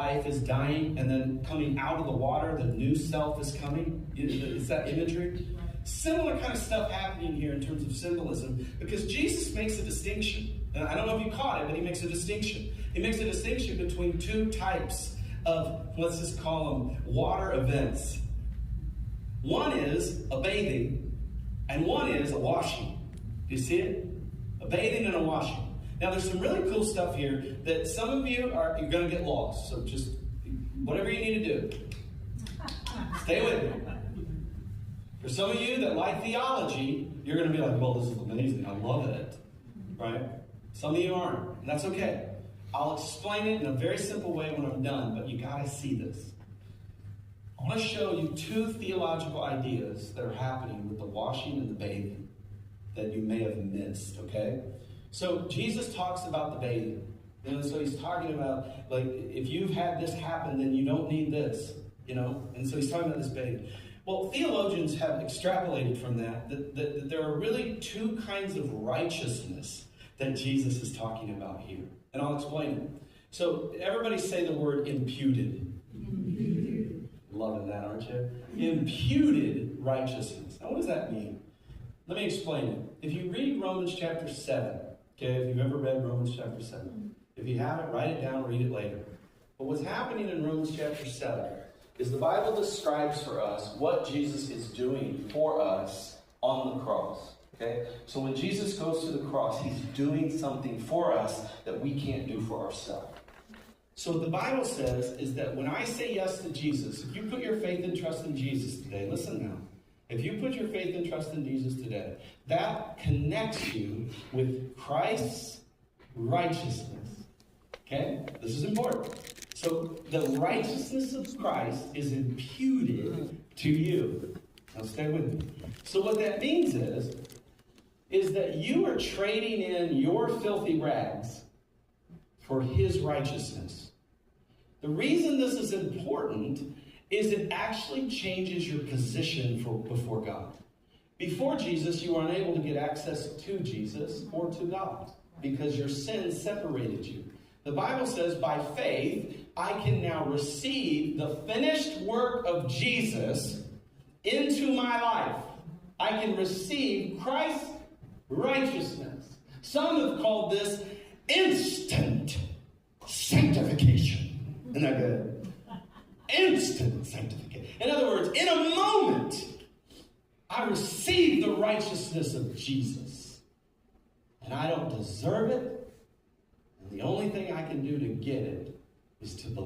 life is dying, and then coming out of the water, the new self is coming. Is that imagery? Similar kind of stuff happening here in terms of symbolism, because Jesus makes a distinction. And I don't know if you caught it, but he makes a distinction. He makes a distinction between two types of, let's just call them water events. One is a bathing, and one is a washing. Do you see it? A bathing and a washing. Now, there's some really cool stuff here that some of you're going to get lost. So just whatever you need to do, stay with me. For some of you that like theology, you're going to be like, well, this is amazing. I love it. Right? Some of you aren't, and that's okay. I'll explain it in a very simple way when I'm done, but you got to see this. I want to show you two theological ideas that are happening with the washing and the bathing that you may have missed, okay? So Jesus talks about the bathing. So he's talking about, like, if you've had this happen, then you don't need this, And so he's talking about this bathing. Well, theologians have extrapolated from that there are really two kinds of righteousness that Jesus is talking about here. And I'll explain it. So everybody say the word imputed. Imputed. Loving that, aren't you? Imputed righteousness. Now, what does that mean? Let me explain it. If you read Romans chapter 7, okay, if you've ever read Romans chapter 7, if you haven't, write it down, read it later. But what's happening in Romans chapter 7 is the Bible describes for us what Jesus is doing for us on the cross. Okay? So when Jesus goes to the cross, he's doing something for us that we can't do for ourselves. So what the Bible says is that when I say yes to Jesus, if you put your faith and trust in Jesus today, listen now. If you put your faith and trust in Jesus today, that connects you with Christ's righteousness. Okay? This is important. So the righteousness of Christ is imputed to you. Now stay with me. So what that means is that you are trading in your filthy rags for his righteousness. The reason this is important is it actually changes your position before God. Before Jesus, you were unable to get access to Jesus or to God because your sin separated you. The Bible says, by faith, I can now receive the finished work of Jesus into my life. I can receive Christ's righteousness. Some have called this instant sanctification. Isn't that good? Instant sanctification. In other words, in a moment, I receive the righteousness of Jesus. And I don't deserve it. And the only thing I can do to get it is to believe.